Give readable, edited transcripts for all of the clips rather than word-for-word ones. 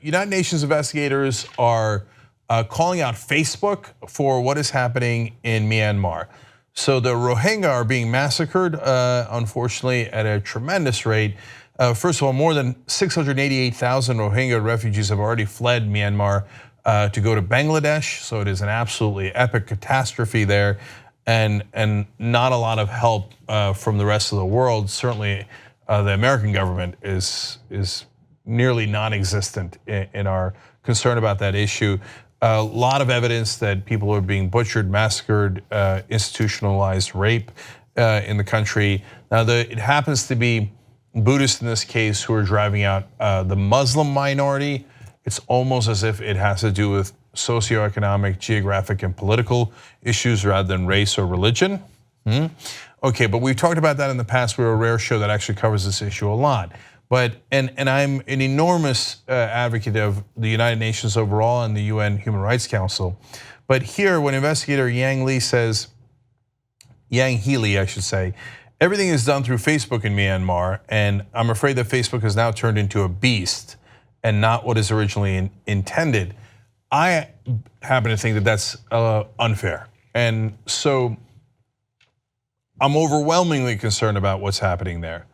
United Nations investigators are calling out Facebook for what is happening in Myanmar. So the Rohingya are being massacred, unfortunately, at a tremendous rate. First of all, more than 688,000 Rohingya refugees have already fled Myanmar to go to Bangladesh. So it is an absolutely epic catastrophe there, and not a lot of help from the rest of the world. Certainly, the American government is nearly non-existent in our concern about that issue. A lot of evidence that people are being butchered, massacred, institutionalized rape in the country. Now, it happens to be Buddhists in this case who are driving out the Muslim minority. It's almost as if it has to do with socioeconomic, geographic, and political issues rather than race or religion. Okay, but we've talked about that in the past. We're a rare show that actually covers this issue a lot. But and I'm an enormous advocate of the United Nations overall and the UN Human Rights Council. But here, when investigator Yang Healy, I should say, everything is done through Facebook in Myanmar, and I'm afraid that Facebook has now turned into a beast and not what is originally intended. I happen to think that that's unfair, and so I'm overwhelmingly concerned about what's happening there.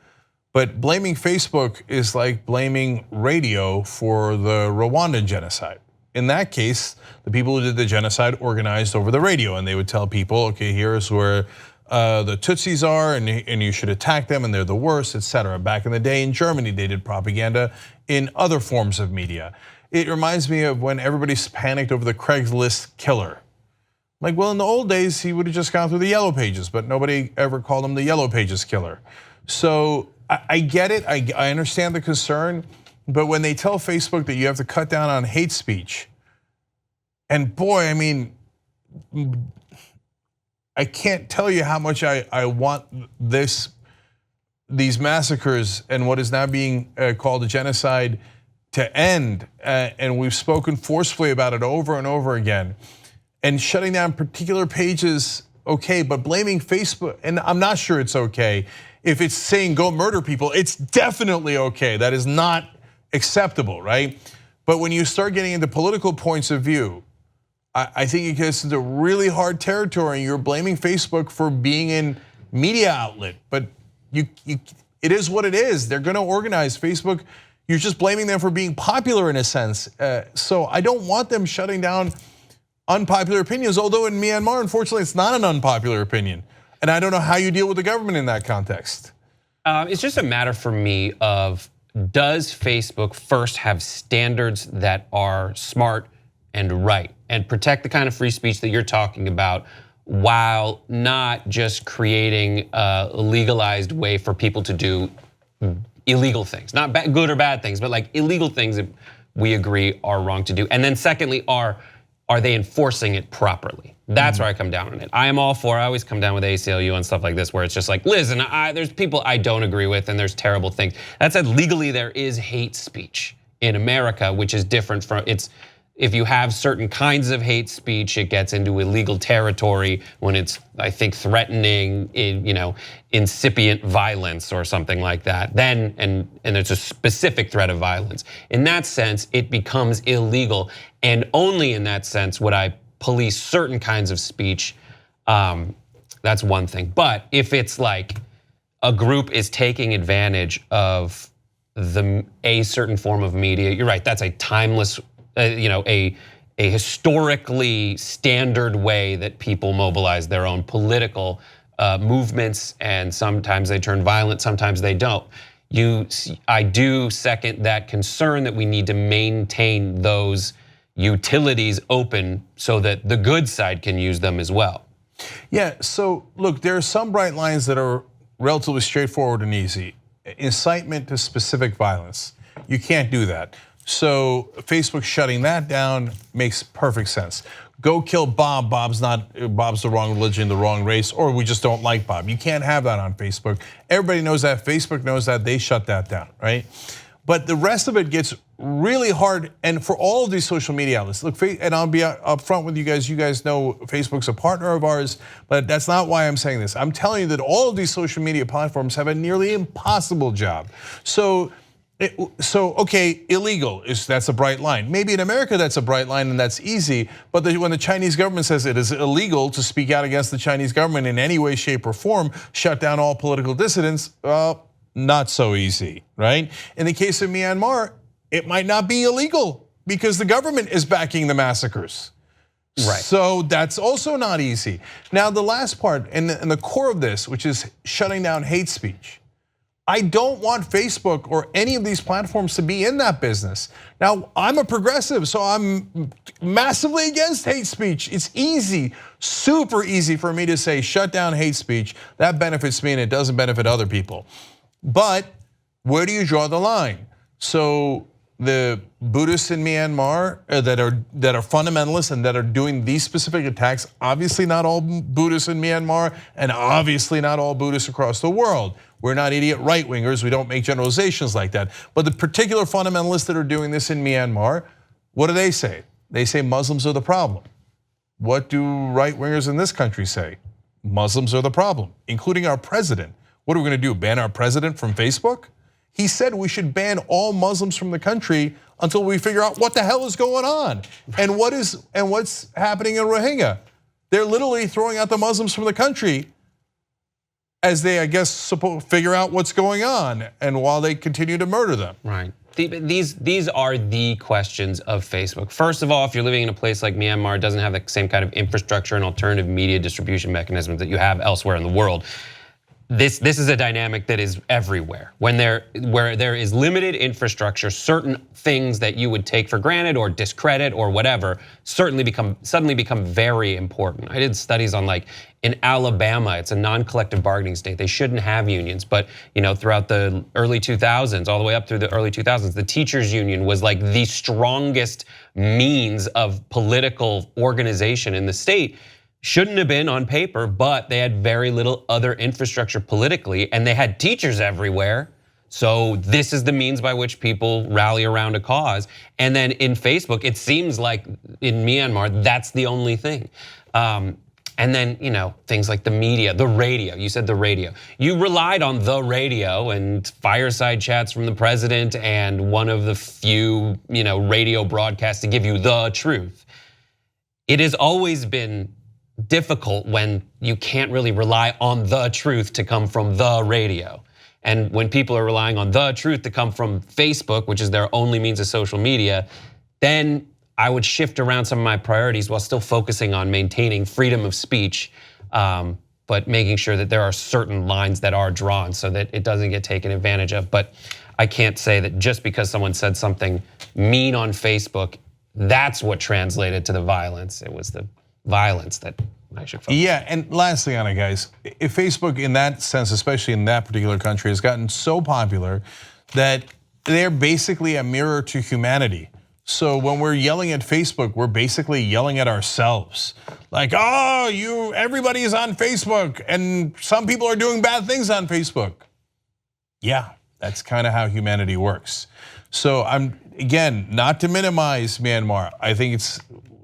But blaming Facebook is like blaming radio for the Rwandan genocide. In that case, the people who did the genocide organized over the radio, and they would tell people, okay, here's where the Tutsis are, and you should attack them, and they're the worst, etc. Back in the day in Germany, they did propaganda in other forms of media. It reminds me of when everybody panicked over the Craigslist killer. Like, well, in the old days, he would have just gone through the yellow pages, but nobody ever called him the yellow pages killer. So I get it, I understand the concern, but when they tell Facebook that you have to cut down on hate speech, and boy, I mean, I can't tell you how much I want these massacres and what is now being called a genocide to end, and we've spoken forcefully about it over and over again. And shutting down particular pages, okay, but blaming Facebook, and I'm not sure it's okay. If it's saying go murder people, it's definitely okay. That is not acceptable, right? But when you start getting into political points of view, I think it gets into really hard territory. You're blaming Facebook for being in media outlet, but it is what it is. They're going to organize Facebook. You're just blaming them for being popular in a sense. So I don't want them shutting down unpopular opinions, although in Myanmar, unfortunately, it's not an unpopular opinion. And I don't know how you deal with the government in that context. It's just a matter for me of, does Facebook first have standards that are smart and right and protect the kind of free speech that you're talking about, while not just creating a legalized way for people to do illegal things, not good or bad things, but like illegal things that we agree are wrong to do. And then secondly, are they enforcing it properly? That's where I come down on it. I am all for, I always come down with ACLU and stuff like this, where it's just like, listen, there's people I don't agree with and there's terrible things. That said, legally there is hate speech in America, which is different from, if you have certain kinds of hate speech, it gets into illegal territory when it's, I think, threatening, incipient violence or something like that. Then, and there's a specific threat of violence. In that sense, it becomes illegal, and only in that sense would I police certain kinds of speech. That's one thing. But if it's like a group is taking advantage of a certain form of media, you're right. That's a timeless, a historically standard way that people mobilize their own political movements, and sometimes they turn violent, sometimes they don't. I do second that concern that we need to maintain those utilities open so that the good side can use them as well. Yeah, so look, there are some bright lines that are relatively straightforward and easy. Incitement to specific violence, you can't do that. So Facebook shutting that down makes perfect sense. Go kill Bob, Bob's the wrong religion, the wrong race, or we just don't like Bob. You can't have that on Facebook. Everybody knows that, Facebook knows that, they shut that down, right? But the rest of it gets really hard, and for all of these social media outlets, look, and I'll be upfront with you guys know Facebook's a partner of ours, but that's not why I'm saying this. I'm telling you that all of these social media platforms have a nearly impossible job. So So, okay, illegal, that's a bright line. Maybe in America that's a bright line and that's easy, but when the Chinese government says it is illegal to speak out against the Chinese government in any way, shape, or form, shut down all political dissidents, well, not so easy, right? In the case of Myanmar, it might not be illegal because the government is backing the massacres. Right. So that's also not easy. Now, the last part and the core of this, which is shutting down hate speech. I don't want Facebook or any of these platforms to be in that business. Now, I'm a progressive, so I'm massively against hate speech. It's easy, super easy for me to say shut down hate speech. That benefits me and it doesn't benefit other people. But where do you draw the line? So the Buddhists in Myanmar that are fundamentalists and that are doing these specific attacks, obviously not all Buddhists in Myanmar and obviously not all Buddhists across the world. We're not idiot right-wingers, we don't make generalizations like that. But the particular fundamentalists that are doing this in Myanmar, what do they say? They say Muslims are the problem. What do right-wingers in this country say? Muslims are the problem, including our president. What are we gonna do, ban our president from Facebook? He said we should ban all Muslims from the country until we figure out what the hell is going on and what's happening in Rohingya. They're literally throwing out the Muslims from the country as they, I guess, figure out what's going on, and while they continue to murder them. Right. These are the questions of Facebook. First of all, if you're living in a place like Myanmar, it doesn't have the same kind of infrastructure and alternative media distribution mechanisms that you have elsewhere in the world. This is a dynamic that is everywhere. Where there is limited infrastructure, certain things that you would take for granted or discredit or whatever suddenly become very important. I did studies on, like, in Alabama, it's a non-collective bargaining state. They shouldn't have unions, but throughout the early 2000s, all the way up through the early 2000s, the teachers union was like the strongest means of political organization in the state. Shouldn't have been on paper, but they had very little other infrastructure politically, and they had teachers everywhere. So this is the means by which people rally around a cause. And then in Facebook, it seems like in Myanmar, that's the only thing. And then, things like the media, the radio, you said the radio. You relied on the radio and fireside chats from the president and one of the few, radio broadcasts to give you the truth. It has always been difficult when you can't really rely on the truth to come from the radio. And when people are relying on the truth to come from Facebook, which is their only means of social media, then I would shift around some of my priorities while still focusing on maintaining freedom of speech, but making sure that there are certain lines that are drawn so that it doesn't get taken advantage of. But I can't say that just because someone said something mean on Facebook, that's what translated to the violence. It was the violence that I should focus. Yeah, and last thing on it, guys, if Facebook in that sense, especially in that particular country, has gotten so popular that they're basically a mirror to humanity. So when we're yelling at Facebook, we're basically yelling at ourselves. Like, oh, everybody is on Facebook and some people are doing bad things on Facebook. Yeah, that's kind of how humanity works. So I'm, again, not to minimize Myanmar. I think it's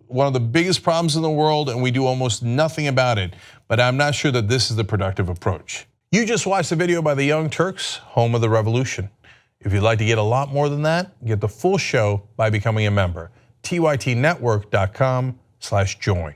one of the biggest problems in the world and we do almost nothing about it. But I'm not sure that this is the productive approach. You just watched the video by the Young Turks, home of the revolution. If you'd like to get a lot more than that, get the full show by becoming a member. tytnetwork.com/join.